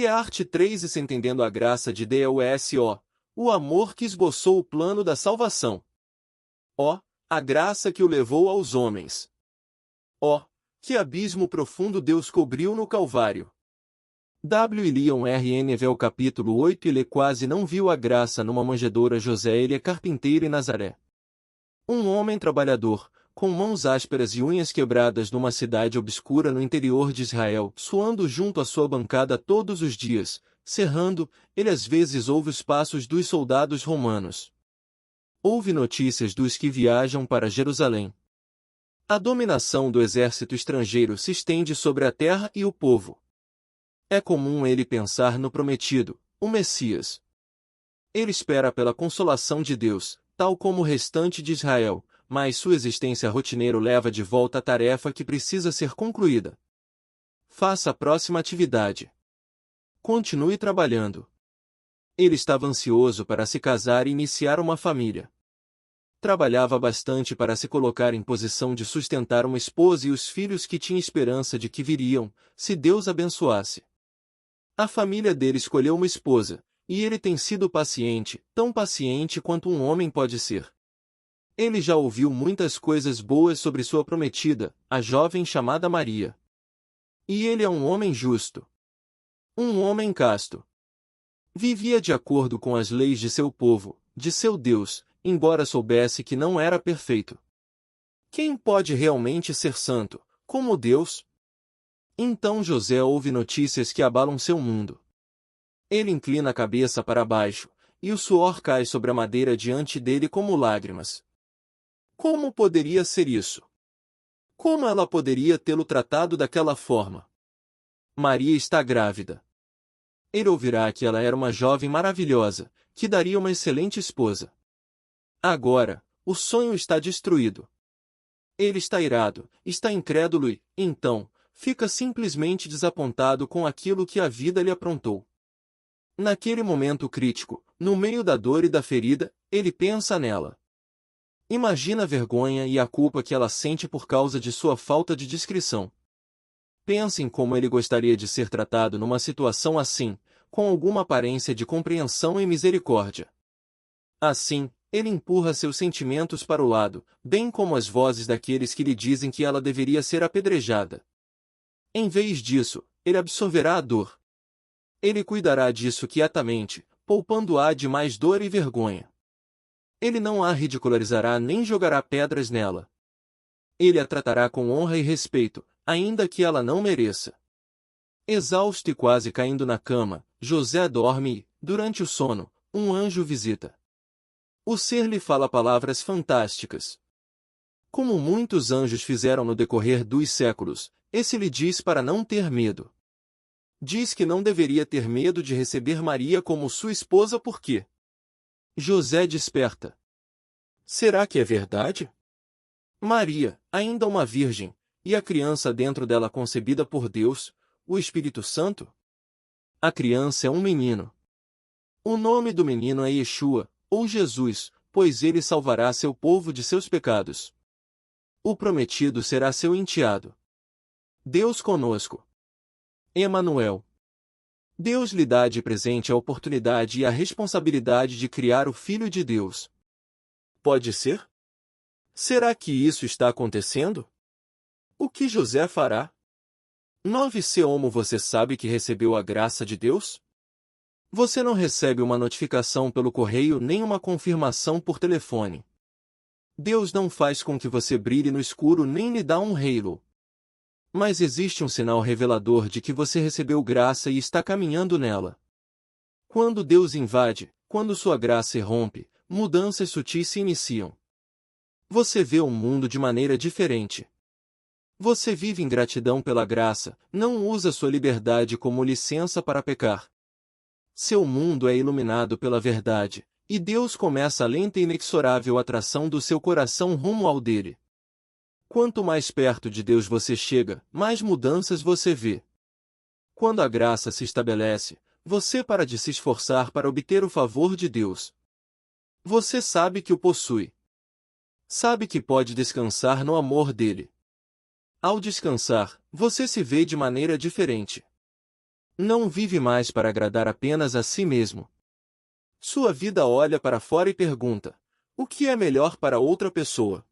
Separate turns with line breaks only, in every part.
Parte 3 E se entendendo a graça de Deus, o amor que esboçou o plano da salvação. A graça que o levou aos homens. Que abismo profundo Deus cobriu no Calvário. W. Leon Rnvel capítulo 8 Ele quase não viu a graça numa manjedoura. José ele é carpinteiro em Nazaré. Um homem trabalhador, com mãos ásperas e unhas quebradas numa cidade obscura no interior de Israel, suando junto à sua bancada todos os dias, serrando, ele às vezes ouve os passos dos soldados romanos. Ouve notícias dos que viajam para Jerusalém. A dominação do exército estrangeiro se estende sobre a terra e o povo. É comum ele pensar no prometido, o Messias. Ele espera pela consolação de Deus, tal como o restante de Israel, mas sua existência rotineira o leva de volta à tarefa que precisa ser concluída. Faça a próxima atividade. Continue trabalhando. Ele estava ansioso para se casar e iniciar uma família. Trabalhava bastante para se colocar em posição de sustentar uma esposa e os filhos que tinha esperança de que viriam, se Deus abençoasse. A família dele escolheu uma esposa, e ele tem sido paciente, tão paciente quanto um homem pode ser. Ele já ouviu muitas coisas boas sobre sua prometida, a jovem chamada Maria. E ele é um homem justo. Um homem casto. Vivia de acordo com as leis de seu povo, de seu Deus, embora soubesse que não era perfeito. Quem pode realmente ser santo, como Deus? Então José ouve notícias que abalam seu mundo. Ele inclina a cabeça para baixo, e o suor cai sobre a madeira diante dele como lágrimas. Como poderia ser isso? Como ela poderia tê-lo tratado daquela forma? Maria está grávida. Ele ouvirá que ela era uma jovem maravilhosa, que daria uma excelente esposa. Agora, o sonho está destruído. Ele está irado, está incrédulo e, então, fica simplesmente desapontado com aquilo que a vida lhe aprontou. Naquele momento crítico, no meio da dor e da ferida, ele pensa nela. Imagina a vergonha e a culpa que ela sente por causa de sua falta de discrição. Pensa em como ele gostaria de ser tratado numa situação assim, com alguma aparência de compreensão e misericórdia. Assim, ele empurra seus sentimentos para o lado, bem como as vozes daqueles que lhe dizem que ela deveria ser apedrejada. Em vez disso, ele absorverá a dor. Ele cuidará disso quietamente, poupando-a de mais dor e vergonha. Ele não a ridicularizará nem jogará pedras nela. Ele a tratará com honra e respeito, ainda que ela não mereça. Exausto e quase caindo na cama, José dorme e, durante o sono, um anjo visita. O ser lhe fala palavras fantásticas. Como muitos anjos fizeram no decorrer dos séculos, esse lhe diz para não ter medo. Diz que não deveria ter medo de receber Maria como sua esposa porque José desperta. Será que é verdade? Maria, ainda uma virgem, e a criança dentro dela concebida por Deus, o Espírito Santo? A criança é um menino. O nome do menino é Yeshua, ou Jesus, pois ele salvará seu povo de seus pecados. O prometido será seu enteado. Deus conosco. Emanuel. Deus lhe dá de presente a oportunidade e a responsabilidade de criar o Filho de Deus. Pode ser? Será que isso está acontecendo? O que José fará? 9C Como você sabe que recebeu a graça de Deus? Você não recebe uma notificação pelo correio nem uma confirmação por telefone. Deus não faz com que você brilhe no escuro nem lhe dá um halo. Mas existe um sinal revelador de que você recebeu graça e está caminhando nela. Quando Deus invade, quando sua graça irrompe, mudanças sutis se iniciam. Você vê o mundo de maneira diferente. Você vive em gratidão pela graça, não usa sua liberdade como licença para pecar. Seu mundo é iluminado pela verdade, e Deus começa a lenta e inexorável atração do seu coração rumo ao dele. Quanto mais perto de Deus você chega, mais mudanças você vê. Quando a graça se estabelece, você para de se esforçar para obter o favor de Deus. Você sabe que o possui. Sabe que pode descansar no amor dele. Ao descansar, você se vê de maneira diferente. Não vive mais para agradar apenas a si mesmo. Sua vida olha para fora e pergunta: o que é melhor para outra pessoa?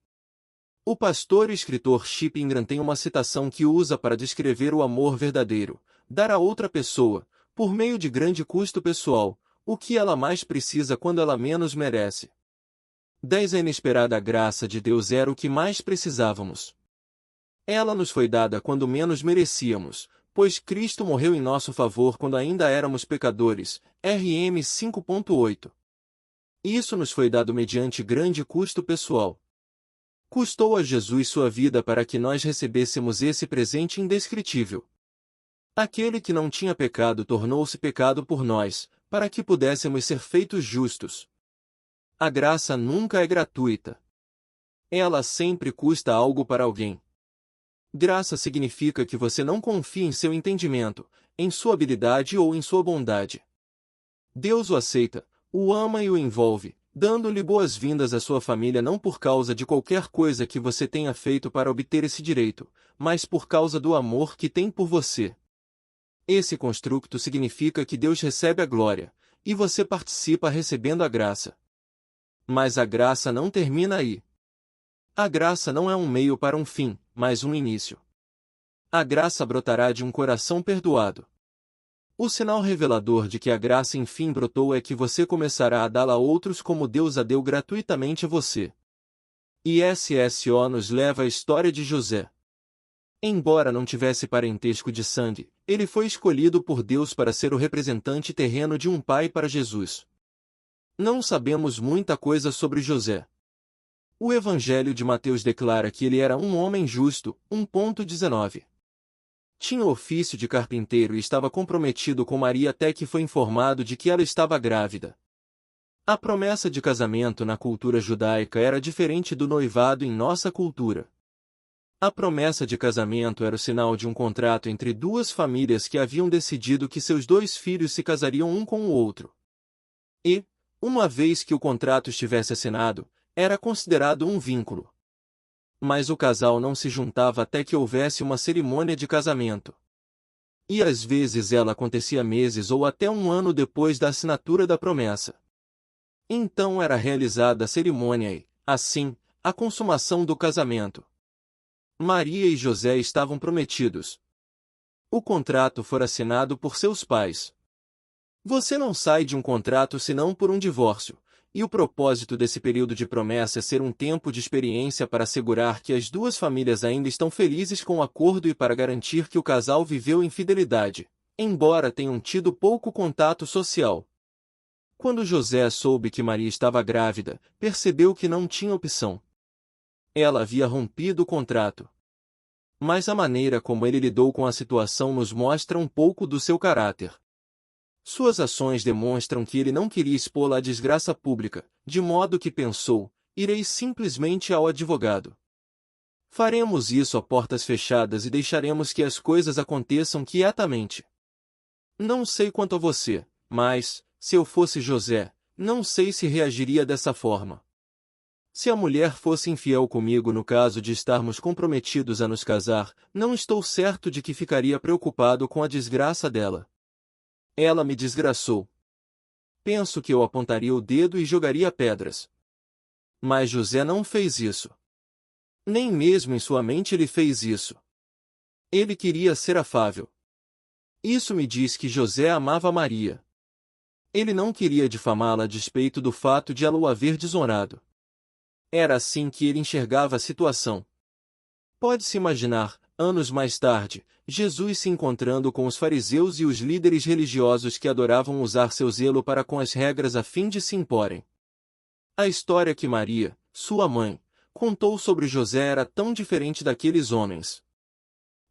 O pastor e escritor Chip Ingram tem uma citação que usa para descrever o amor verdadeiro: dar a outra pessoa, por meio de grande custo pessoal, o que ela mais precisa quando ela menos merece. 10. A inesperada graça de Deus era o que mais precisávamos. Ela nos foi dada quando menos merecíamos, pois Cristo morreu em nosso favor quando ainda éramos pecadores. RM 5.8. Isso nos foi dado mediante grande custo pessoal. Custou a Jesus sua vida para que nós recebêssemos esse presente indescritível. Aquele que não tinha pecado tornou-se pecado por nós, para que pudéssemos ser feitos justos. A graça nunca é gratuita. Ela sempre custa algo para alguém. Graça significa que você não confia em seu entendimento, em sua habilidade ou em sua bondade. Deus o aceita, o ama e o envolve, dando-lhe boas-vindas à sua família não por causa de qualquer coisa que você tenha feito para obter esse direito, mas por causa do amor que tem por você. Esse construto significa que Deus recebe a glória, e você participa recebendo a graça. Mas a graça não termina aí. A graça não é um meio para um fim, mas um início. A graça brotará de um coração perdoado. O sinal revelador de que a graça enfim brotou é que você começará a dá-la a outros como Deus a deu gratuitamente a você. E SSO nos leva à história de José. Embora não tivesse parentesco de sangue, ele foi escolhido por Deus para ser o representante terreno de um pai para Jesus. Não sabemos muita coisa sobre José. O Evangelho de Mateus declara que ele era um homem justo. 1.19. Tinha ofício de carpinteiro e estava comprometido com Maria até que foi informado de que ela estava grávida. A promessa de casamento na cultura judaica era diferente do noivado em nossa cultura. A promessa de casamento era o sinal de um contrato entre duas famílias que haviam decidido que seus dois filhos se casariam um com o outro. E, uma vez que o contrato estivesse assinado, era considerado um vínculo. Mas o casal não se juntava até que houvesse uma cerimônia de casamento. E às vezes ela acontecia meses ou até um ano depois da assinatura da promessa. Então era realizada a cerimônia e, assim, a consumação do casamento. Maria e José estavam prometidos. O contrato fora assinado por seus pais. Você não sai de um contrato senão por um divórcio, e o propósito desse período de promessa é ser um tempo de experiência para assegurar que as duas famílias ainda estão felizes com o acordo e para garantir que o casal viveu em fidelidade, embora tenham tido pouco contato social. Quando José soube que Maria estava grávida, percebeu que não tinha opção. Ela havia rompido o contrato. Mas a maneira como ele lidou com a situação nos mostra um pouco do seu caráter. Suas ações demonstram que ele não queria expô-la à desgraça pública, de modo que pensou: irei simplesmente ao advogado. Faremos isso a portas fechadas e deixaremos que as coisas aconteçam quietamente. Não sei quanto a você, mas, se eu fosse José, não sei se reagiria dessa forma. Se a mulher fosse infiel comigo no caso de estarmos comprometidos a nos casar, não estou certo de que ficaria preocupado com a desgraça dela. Ela me desgraçou. Penso que eu apontaria o dedo e jogaria pedras. Mas José não fez isso. Nem mesmo em sua mente ele fez isso. Ele queria ser afável. Isso me diz que José amava Maria. Ele não queria difamá-la a despeito do fato de ela o haver desonrado. Era assim que ele enxergava a situação. Pode-se imaginar, anos mais tarde, Jesus se encontrando com os fariseus e os líderes religiosos que adoravam usar seu zelo para com as regras a fim de se imporem. A história que Maria, sua mãe, contou sobre José era tão diferente daqueles homens.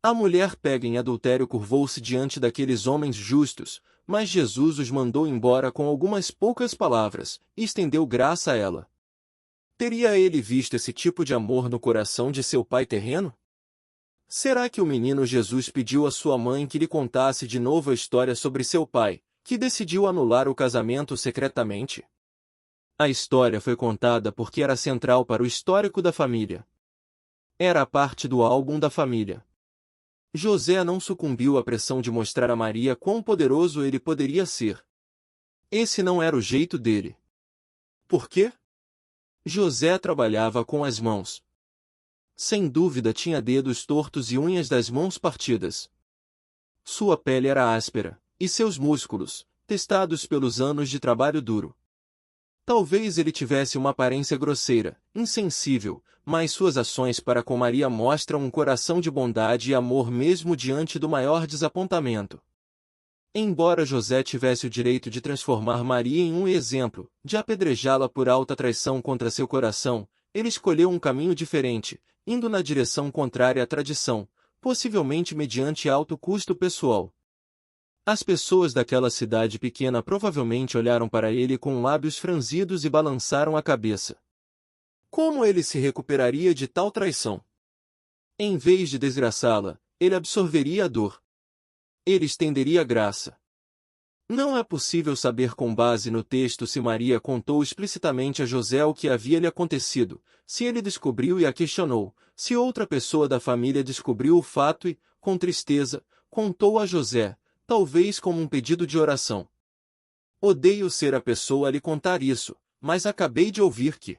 A mulher pega em adultério curvou-se diante daqueles homens justos, mas Jesus os mandou embora com algumas poucas palavras, e estendeu graça a ela. Teria ele visto esse tipo de amor no coração de seu pai terreno? Será que o menino Jesus pediu à sua mãe que lhe contasse de novo a história sobre seu pai, que decidiu anular o casamento secretamente? A história foi contada porque era central para o histórico da família. Era parte do álbum da família. José não sucumbiu à pressão de mostrar a Maria quão poderoso ele poderia ser. Esse não era o jeito dele. Por quê? José trabalhava com as mãos. Sem dúvida tinha dedos tortos e unhas das mãos partidas. Sua pele era áspera, e seus músculos, testados pelos anos de trabalho duro. Talvez ele tivesse uma aparência grosseira, insensível, mas suas ações para com Maria mostram um coração de bondade e amor mesmo diante do maior desapontamento. Embora José tivesse o direito de transformar Maria em um exemplo, de apedrejá-la por alta traição contra seu coração, ele escolheu um caminho diferente, indo na direção contrária à tradição, possivelmente mediante alto custo pessoal. As pessoas daquela cidade pequena provavelmente olharam para ele com lábios franzidos e balançaram a cabeça. Como ele se recuperaria de tal traição? Em vez de desgraçá-la, ele absorveria a dor. Ele estenderia a graça. Não é possível saber com base no texto se Maria contou explicitamente a José o que havia lhe acontecido, se ele descobriu e a questionou, se outra pessoa da família descobriu o fato e, com tristeza, contou a José, talvez como um pedido de oração. Odeio ser a pessoa a lhe contar isso, mas acabei de ouvir que...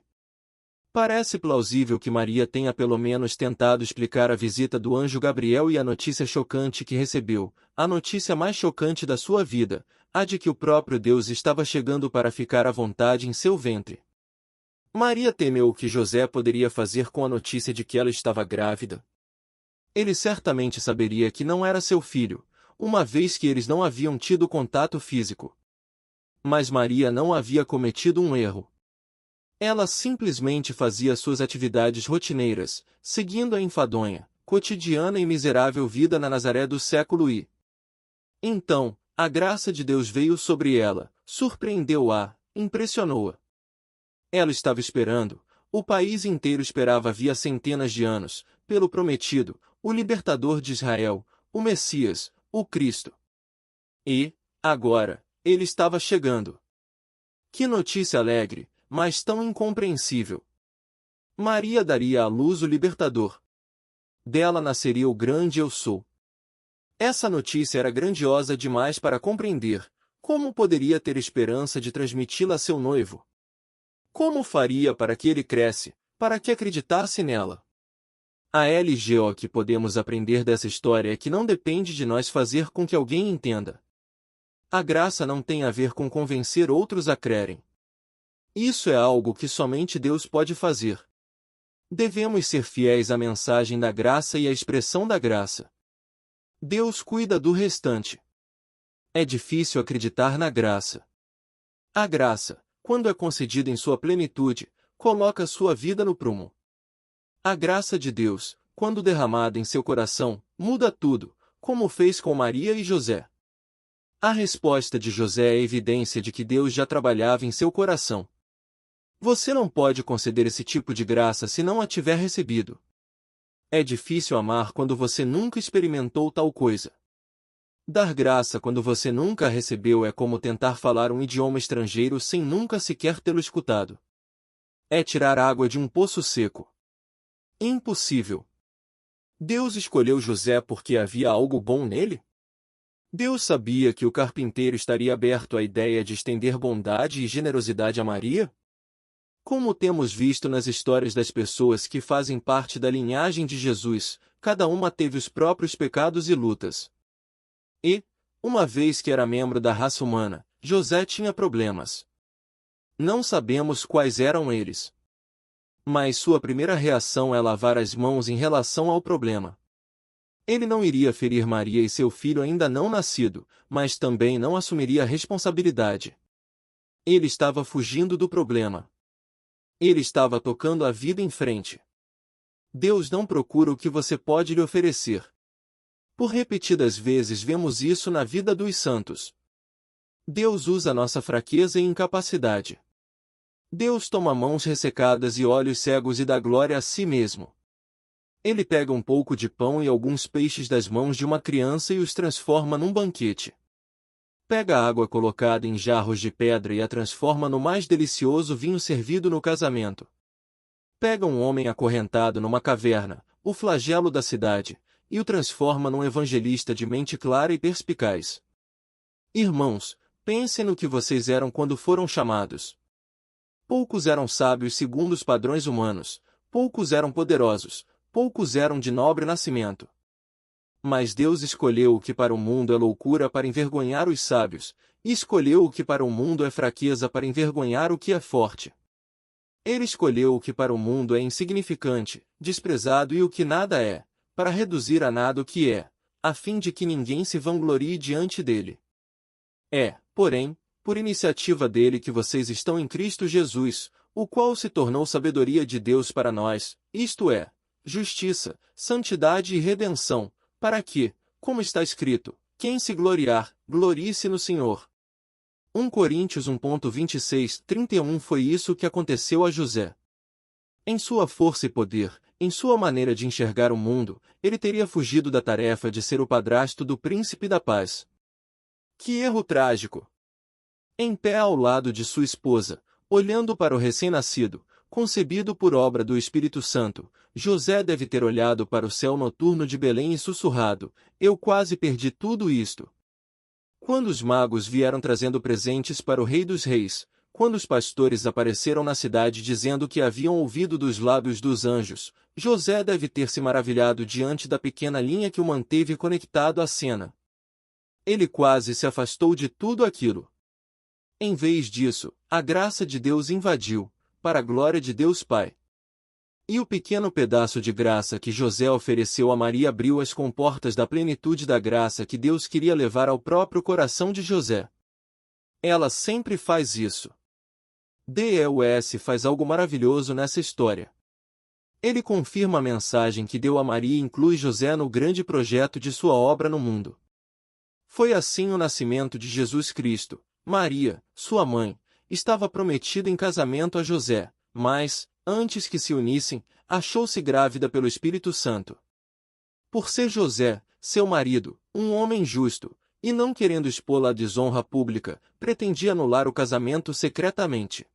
Parece plausível que Maria tenha pelo menos tentado explicar a visita do anjo Gabriel e a notícia chocante que recebeu, a notícia mais chocante da sua vida, a de que o próprio Deus estava chegando para ficar à vontade em seu ventre. Maria temeu o que José poderia fazer com a notícia de que ela estava grávida. Ele certamente saberia que não era seu filho, uma vez que eles não haviam tido contato físico. Mas Maria não havia cometido um erro. Ela simplesmente fazia suas atividades rotineiras, seguindo a enfadonha, cotidiana e miserável vida na Nazaré do século I. Então, a graça de Deus veio sobre ela, surpreendeu-a, impressionou-a. Ela estava esperando, o país inteiro esperava havia centenas de anos, pelo prometido, o libertador de Israel, o Messias, o Cristo. E, agora, ele estava chegando. Que notícia alegre, mas tão incompreensível. Maria daria à luz o libertador. Dela nasceria o grande Eu Sou. Essa notícia era grandiosa demais para compreender. Como poderia ter esperança de transmiti-la a seu noivo? Como faria para que ele cresce, para que acreditasse nela? A LGO que podemos aprender dessa história é que não depende de nós fazer com que alguém entenda. A graça não tem a ver com convencer outros a crerem. Isso é algo que somente Deus pode fazer. Devemos ser fiéis à mensagem da graça e à expressão da graça. Deus cuida do restante. É difícil acreditar na graça. A graça, quando é concedida em sua plenitude, coloca sua vida no prumo. A graça de Deus, quando derramada em seu coração, muda tudo, como fez com Maria e José. A resposta de José é evidência de que Deus já trabalhava em seu coração. Você não pode conceder esse tipo de graça se não a tiver recebido. É difícil amar quando você nunca experimentou tal coisa. Dar graça quando você nunca a recebeu é como tentar falar um idioma estrangeiro sem nunca sequer tê-lo escutado. É tirar água de um poço seco. Impossível. Deus escolheu José porque havia algo bom nele? Deus sabia que o carpinteiro estaria aberto à ideia de estender bondade e generosidade a Maria? Como temos visto nas histórias das pessoas que fazem parte da linhagem de Jesus, cada uma teve os próprios pecados e lutas. E, uma vez que era membro da raça humana, José tinha problemas. Não sabemos quais eram eles. Mas sua primeira reação é lavar as mãos em relação ao problema. Ele não iria ferir Maria e seu filho ainda não nascido, mas também não assumiria a responsabilidade. Ele estava fugindo do problema. Ele estava tocando a vida em frente. Deus não procura o que você pode lhe oferecer. Por repetidas vezes vemos isso na vida dos santos. Deus usa nossa fraqueza e incapacidade. Deus toma mãos ressecadas e olhos cegos e dá glória a si mesmo. Ele pega um pouco de pão e alguns peixes das mãos de uma criança e os transforma num banquete. Pega a água colocada em jarros de pedra e a transforma no mais delicioso vinho servido no casamento. Pega um homem acorrentado numa caverna, o flagelo da cidade, e o transforma num evangelista de mente clara e perspicaz. Irmãos, pensem no que vocês eram quando foram chamados. Poucos eram sábios segundo os padrões humanos, poucos eram poderosos, poucos eram de nobre nascimento. Mas Deus escolheu o que para o mundo é loucura para envergonhar os sábios, e escolheu o que para o mundo é fraqueza para envergonhar o que é forte. Ele escolheu o que para o mundo é insignificante, desprezado e o que nada é, para reduzir a nada o que é, a fim de que ninguém se vanglorie diante dele. É, porém, por iniciativa dele que vocês estão em Cristo Jesus, o qual se tornou sabedoria de Deus para nós, isto é, justiça, santidade e redenção, para que, como está escrito, quem se gloriar, glorie-se no Senhor. 1 Coríntios 1:26-31 Foi isso que aconteceu a José. Em sua força e poder, em sua maneira de enxergar o mundo, ele teria fugido da tarefa de ser o padrasto do príncipe da paz. Que erro trágico! Em pé ao lado de sua esposa, olhando para o recém-nascido, concebido por obra do Espírito Santo, José deve ter olhado para o céu noturno de Belém e sussurrado: eu quase perdi tudo isto. Quando os magos vieram trazendo presentes para o Rei dos Reis, quando os pastores apareceram na cidade dizendo que haviam ouvido dos lábios dos anjos, José deve ter se maravilhado diante da pequena linha que o manteve conectado à cena. Ele quase se afastou de tudo aquilo. Em vez disso, a graça de Deus invadiu, para a glória de Deus Pai. E o pequeno pedaço de graça que José ofereceu a Maria abriu as comportas da plenitude da graça que Deus queria levar ao próprio coração de José. Ela sempre faz isso. Deus faz algo maravilhoso nessa história. Ele confirma a mensagem que deu a Maria e inclui José no grande projeto de sua obra no mundo. Foi assim o nascimento de Jesus Cristo. Maria, sua mãe, estava prometida em casamento a José, mas, antes que se unissem, achou-se grávida pelo Espírito Santo. Por ser José, seu marido, um homem justo, e não querendo expô-la à desonra pública, pretendia anular o casamento secretamente.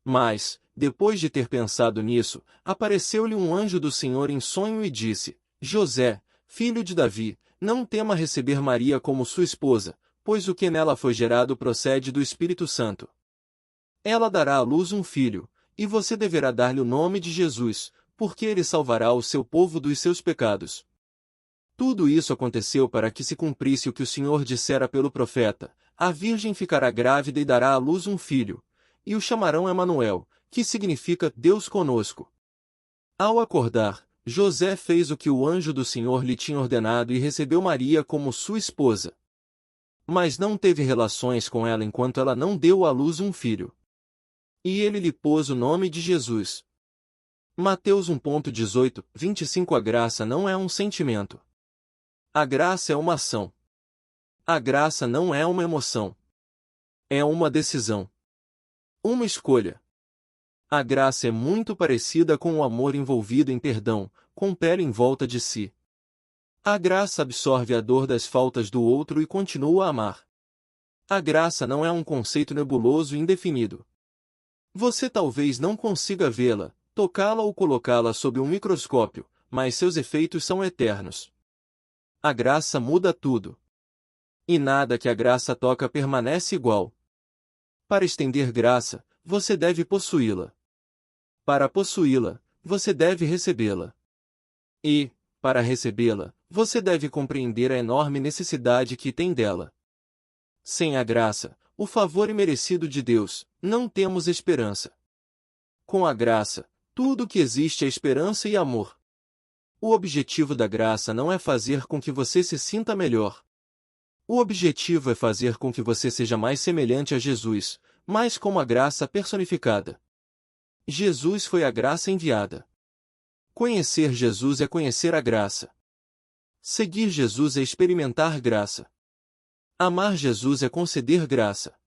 Mas, depois de ter pensado nisso, apareceu-lhe um anjo do Senhor em sonho e disse: José, filho de Davi, não tema receber Maria como sua esposa, pois o que nela foi gerado procede do Espírito Santo. Ela dará à luz um filho, e você deverá dar-lhe o nome de Jesus, porque ele salvará o seu povo dos seus pecados. Tudo isso aconteceu para que se cumprisse o que o Senhor dissera pelo profeta: a virgem ficará grávida e dará à luz um filho, e o chamarão Emanuel, que significa Deus conosco. Ao acordar, José fez o que o anjo do Senhor lhe tinha ordenado e recebeu Maria como sua esposa. Mas não teve relações com ela enquanto ela não deu à luz um filho. E ele lhe pôs o nome de Jesus. Mateus 1:18-25 A graça não é um sentimento. A graça é uma ação. A graça não é uma emoção. É uma decisão. Uma escolha. A graça é muito parecida com o amor envolvido em perdão, com pele em volta de si. A graça absorve a dor das faltas do outro e continua a amar. A graça não é um conceito nebuloso e indefinido. Você talvez não consiga vê-la, tocá-la ou colocá-la sob um microscópio, mas seus efeitos são eternos. A graça muda tudo. E nada que a graça toca permanece igual. Para estender graça, você deve possuí-la. Para possuí-la, você deve recebê-la. E, para recebê-la, você deve compreender a enorme necessidade que tem dela. Sem a graça, o favor imerecido de Deus, não temos esperança. Com a graça, tudo o que existe é esperança e amor. O objetivo da graça não é fazer com que você se sinta melhor. O objetivo é fazer com que você seja mais semelhante a Jesus, mais como a graça personificada. Jesus foi a graça enviada. Conhecer Jesus é conhecer a graça. Seguir Jesus é experimentar graça. Amar Jesus é conceder graça.